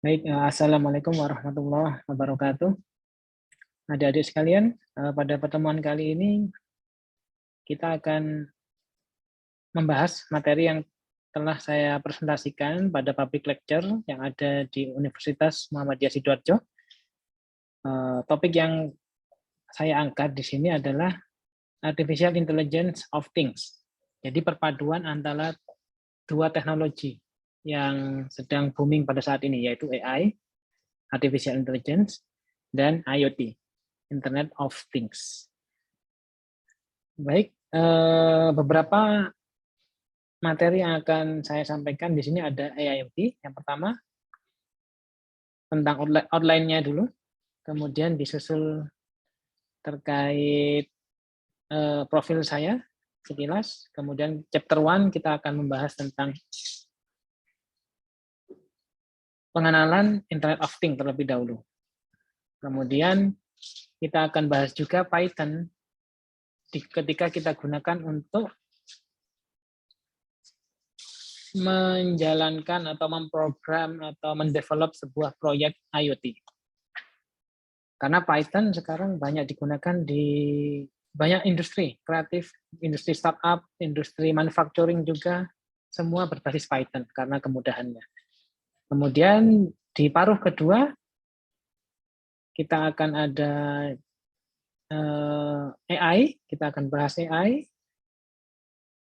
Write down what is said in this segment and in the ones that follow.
Baik, Assalamualaikum warahmatullahi wabarakatuh. Adik-adik sekalian, pada pertemuan kali ini kita akan membahas materi yang telah saya presentasikan pada public lecture yang ada di Universitas Muhammadiyah Sidoarjo. Topik yang saya angkat di sini adalah Artificial Intelligence of Things. Jadi perpaduan antara dua teknologi yang sedang booming pada saat ini, yaitu AI, Artificial Intelligence, dan IoT, Internet of Things. Baik, beberapa materi yang akan saya sampaikan di sini ada AIoT. Yang pertama, tentang outline-nya dulu, kemudian disusul terkait profil saya sekilas, kemudian chapter 1 kita akan membahas tentang pengenalan Internet of Things terlebih dahulu. Kemudian kita akan bahas juga Python ketika kita gunakan untuk menjalankan atau memprogram atau mendevelop sebuah proyek IoT. Karena Python sekarang banyak digunakan di banyak industri kreatif, industri startup, industri manufacturing juga, semua berbasis Python karena kemudahannya. Kemudian di paruh kedua, kita akan ada AI, kita akan bahas AI.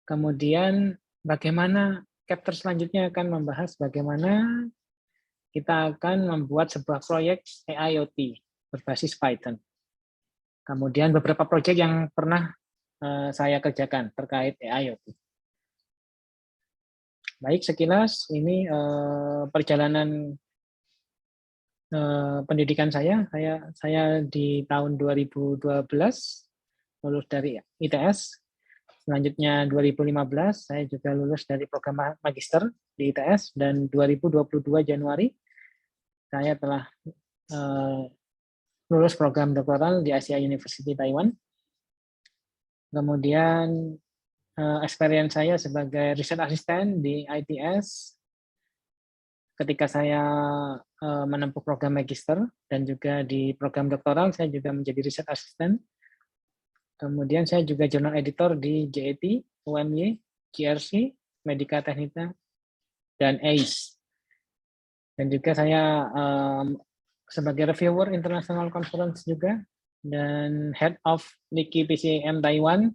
Kemudian bagaimana chapter selanjutnya akan membahas bagaimana kita akan membuat sebuah proyek AIoT berbasis Python. Kemudian beberapa proyek yang pernah saya kerjakan terkait AIoT. Baik, sekilas ini perjalanan pendidikan saya. Saya di tahun 2012 lulus dari ITS. Selanjutnya 2015 saya juga lulus dari program magister di ITS, dan 2022 Januari saya telah lulus program doktoral di Asia University Taiwan. Kemudian experience saya sebagai research assistant di ITS ketika saya menempuh program magister, dan juga di program doktoral saya juga menjadi research assistant. Kemudian saya juga jurnal editor di JET, UMY, GRC, Medica Technica, dan ACE. Dan juga saya sebagai reviewer international conference juga, dan head of Niki PCM Taiwan,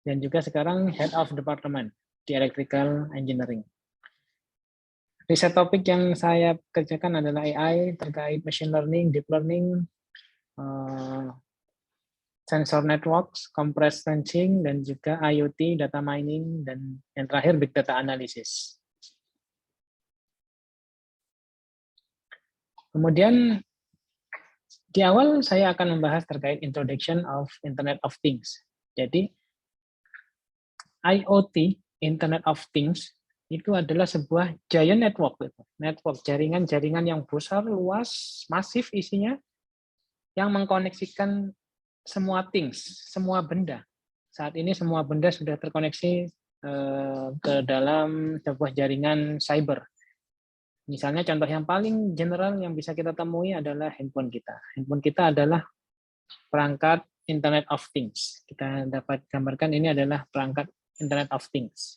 dan juga sekarang head of department di electrical engineering. Riset topik yang saya kerjakan adalah AI terkait machine learning, deep learning, sensor networks, compressed sensing, dan juga IoT, data mining, dan yang terakhir big data analysis. Kemudian di awal saya akan membahas terkait introduction of Internet of Things. Jadi IoT, Internet of Things, itu adalah sebuah giant network, network jaringan-jaringan yang besar, luas, masif isinya, yang mengkoneksikan semua things, semua benda. Saat ini semua benda sudah terkoneksi ke dalam sebuah jaringan cyber. Misalnya contoh yang paling general yang bisa kita temui adalah handphone kita. Handphone kita adalah perangkat Internet of Things. Kita dapat gambarkan ini adalah perangkat Internet of Things.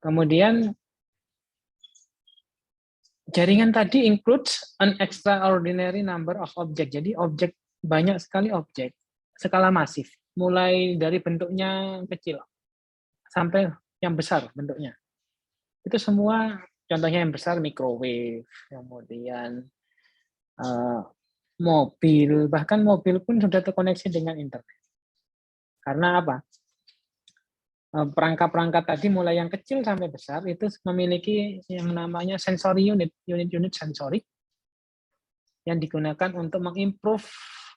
Kemudian jaringan tadi includes an extraordinary number of objects. Jadi objek, banyak sekali objek skala masif, mulai dari bentuknya kecil sampai yang besar bentuknya. Itu semua contohnya yang besar microwave, kemudian mobil, bahkan mobil pun sudah terkoneksi dengan internet. Karena apa? Perangkat-perangkat tadi mulai yang kecil sampai besar itu memiliki yang namanya sensory unit sensory yang digunakan untuk mengimprove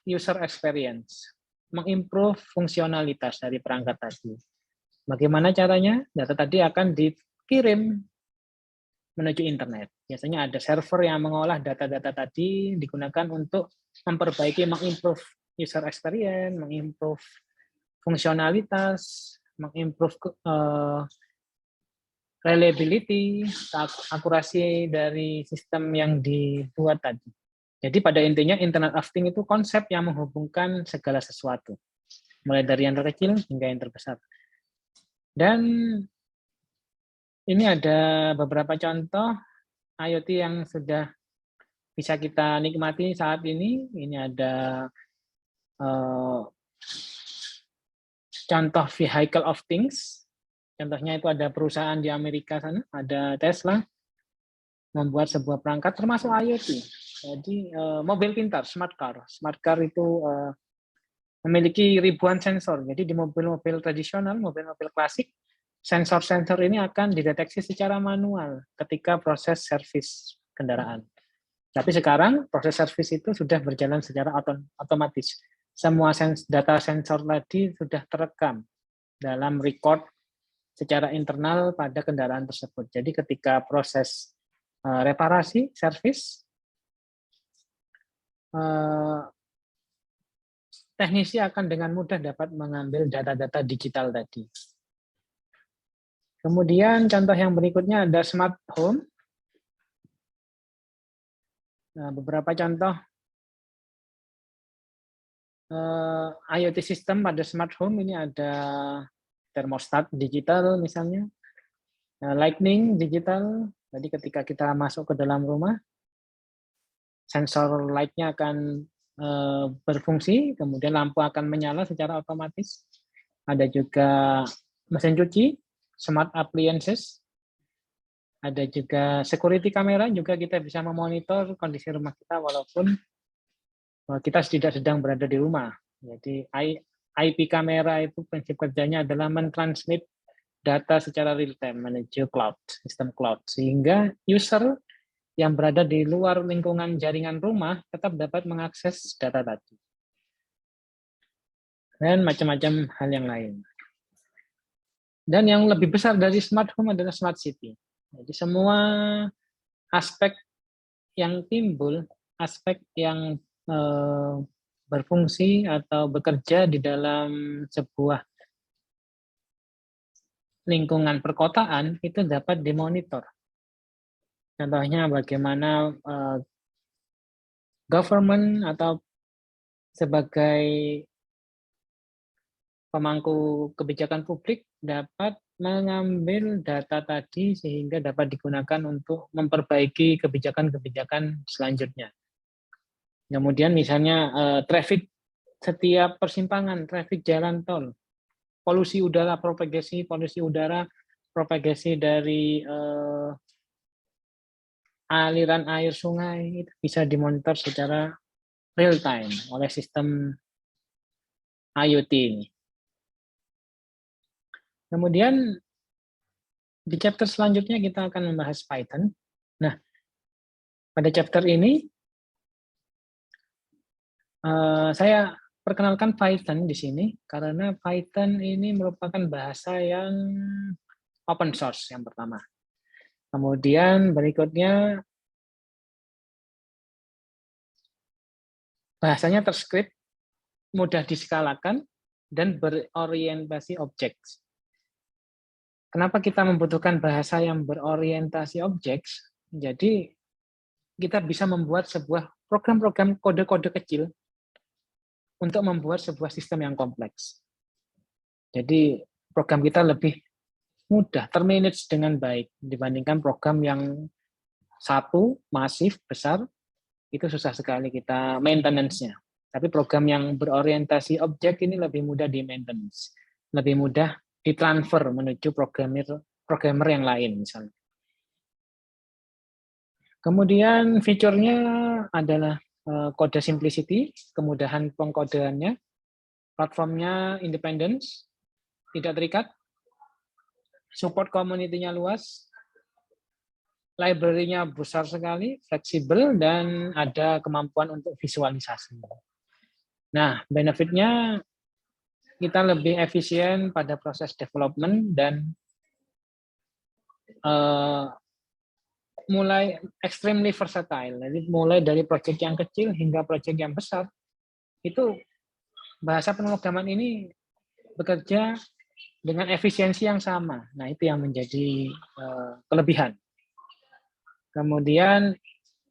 user experience, mengimprove fungsionalitas dari perangkat tadi. Bagaimana caranya? Data tadi akan dikirim menuju internet. Biasanya ada server yang mengolah data-data tadi, digunakan untuk memperbaiki, mengimprove user experience, mengimprove fungsionalitas, mengimprove reliability, akurasi dari sistem yang dibuat tadi. Jadi pada intinya Internet of Things itu konsep yang menghubungkan segala sesuatu, mulai dari yang terkecil hingga yang terbesar. Dan ini ada beberapa contoh IoT yang sudah bisa kita nikmati saat ini. Ini ada contoh vehicle of things. Contohnya itu ada perusahaan di Amerika sana, ada Tesla, membuat sebuah perangkat termasuk IoT. Jadi mobil pintar, smart car. Smart car itu memiliki ribuan sensor. Jadi di mobil-mobil tradisional, mobil-mobil klasik, sensor-sensor ini akan dideteksi secara manual ketika proses servis kendaraan. Tapi sekarang proses servis itu sudah berjalan secara otomatis. Semua data sensor tadi sudah terekam dalam record secara internal pada kendaraan tersebut. Jadi ketika proses reparasi, servis, teknisi akan dengan mudah dapat mengambil data-data digital tadi. Kemudian contoh yang berikutnya ada smart home. Nah, beberapa contoh IoT system pada smart home ini ada termostat digital misalnya, lighting digital. Jadi ketika kita masuk ke dalam rumah, sensor light-nya akan berfungsi, kemudian lampu akan menyala secara otomatis. Ada juga mesin cuci, smart appliances. Ada juga security camera, juga kita bisa memonitor kondisi rumah kita walaupun kita tidak sedang berada di rumah. Jadi IP kamera itu prinsip kerjanya adalah mentransmit data secara real time menuju cloud, sistem cloud, sehingga user yang berada di luar lingkungan jaringan rumah tetap dapat mengakses data tadi. Dan macam-macam hal yang lain. Dan yang lebih besar dari smart home adalah smart city. Jadi semua aspek yang timbul, aspek yang berfungsi atau bekerja di dalam sebuah lingkungan perkotaan itu dapat dimonitor. Contohnya bagaimana government atau sebagai pemangku kebijakan publik dapat mengambil data tadi sehingga dapat digunakan untuk memperbaiki kebijakan-kebijakan selanjutnya. Kemudian misalnya traffic setiap persimpangan, traffic jalan tol, polusi udara, polusi udara, propagasi dari aliran air sungai itu bisa dimonitor secara real time oleh sistem IoT ini. Kemudian di chapter selanjutnya kita akan membahas Python. Nah, pada chapter ini saya perkenalkan Python di sini karena Python ini merupakan bahasa yang open source yang pertama. Kemudian berikutnya bahasanya terskrip, mudah diskalakan, dan berorientasi objek. Kenapa kita membutuhkan bahasa yang berorientasi objek? Jadi kita bisa membuat sebuah program-program kode-kode kecil untuk membuat sebuah sistem yang kompleks. Jadi program kita lebih mudah, termanage dengan baik dibandingkan program yang satu, masif, besar, itu susah sekali kita maintenance-nya. Tapi program yang berorientasi objek ini lebih mudah di maintenance, lebih mudah ditransfer menuju programmer yang lain misalnya. Kemudian fiturnya adalah kode simplicity, kemudahan pengkodeannya, platformnya independence, tidak terikat, support community-nya luas, library-nya besar sekali, fleksibel, dan ada kemampuan untuk visualisasi. Nah, benefit-nya kita lebih efisien pada proses development dan mulai extremely versatile. Jadi mulai dari proyek yang kecil hingga proyek yang besar, itu bahasa pemrograman ini bekerja dengan efisiensi yang sama. Nah, itu yang menjadi kelebihan. Kemudian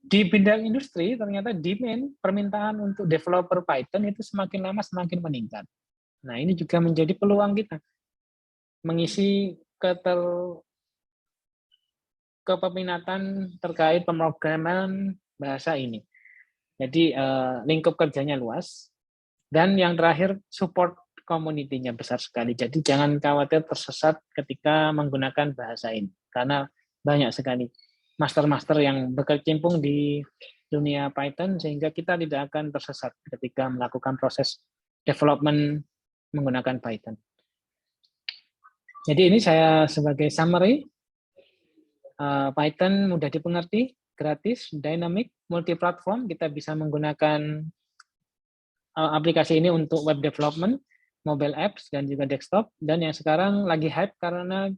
di bidang industri ternyata demand permintaan untuk developer Python itu semakin lama semakin meningkat. Nah, ini juga menjadi peluang kita mengisi kepeminatan terkait pemrograman bahasa ini. Jadi lingkup kerjanya luas, dan yang terakhir support community-nya besar sekali. Jadi jangan khawatir tersesat ketika menggunakan bahasa ini, karena banyak sekali master-master yang berkecimpung di dunia Python, sehingga kita tidak akan tersesat ketika melakukan proses development menggunakan Python. Jadi ini saya sebagai summary. Python mudah dimengerti, gratis, dynamic, multi-platform. Kita bisa menggunakan aplikasi ini untuk web development, mobile apps, dan juga desktop. Dan yang sekarang lagi hype karena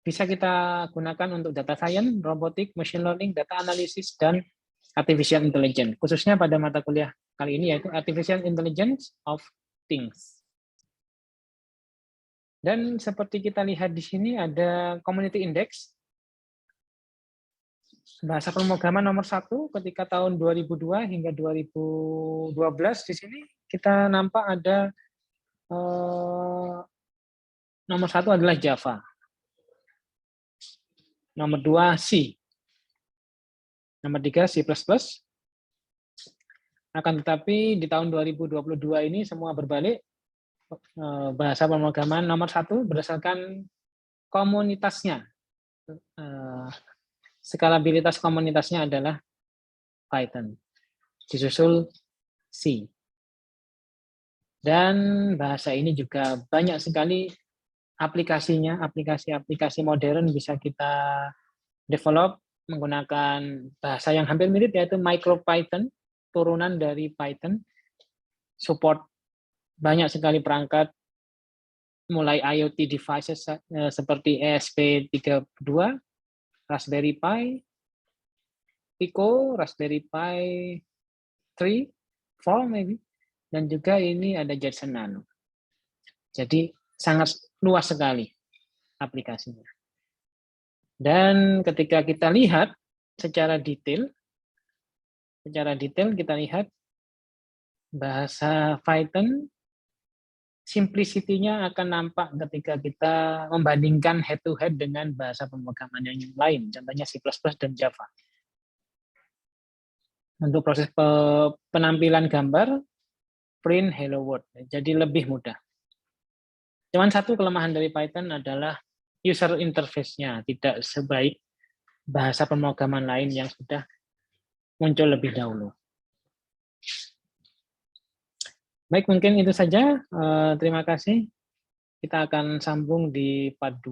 bisa kita gunakan untuk data science, robotik, machine learning, data analysis, dan artificial intelligence. Khususnya pada mata kuliah kali ini yaitu artificial intelligence of things. Dan seperti kita lihat di sini ada community index. Bahasa pemrograman nomor 1 ketika tahun 2002 hingga 2012 di sini kita nampak ada nomor 1 adalah Java. Nomor 2 C. Nomor 3 C++. Akan tetapi di tahun 2022 ini semua berbalik. Bahasa pemrograman nomor 1 berdasarkan komunitasnya. Skalabilitas komunitasnya adalah Python. Disusul C. Dan bahasa ini juga banyak sekali aplikasinya, aplikasi-aplikasi modern bisa kita develop menggunakan bahasa yang hampir mirip yaitu MicroPython, turunan dari Python. Support banyak sekali perangkat mulai IoT devices seperti ESP32, Raspberry Pi, Pico, Raspberry Pi 3, 4 maybe, dan juga ini ada Jetson Nano. Jadi sangat luas sekali aplikasinya. Dan ketika kita lihat secara detail kita lihat bahasa Python simplicity-nya akan nampak ketika kita membandingkan head to head dengan bahasa pemrograman yang lain, contohnya C++ dan Java. Untuk proses penampilan gambar, print hello world, jadi lebih mudah. Cuman satu kelemahan dari Python adalah user interface-nya tidak sebaik bahasa pemrograman lain yang sudah muncul lebih dahulu. Baik, mungkin itu saja. Terima kasih. Kita akan sambung di part 2.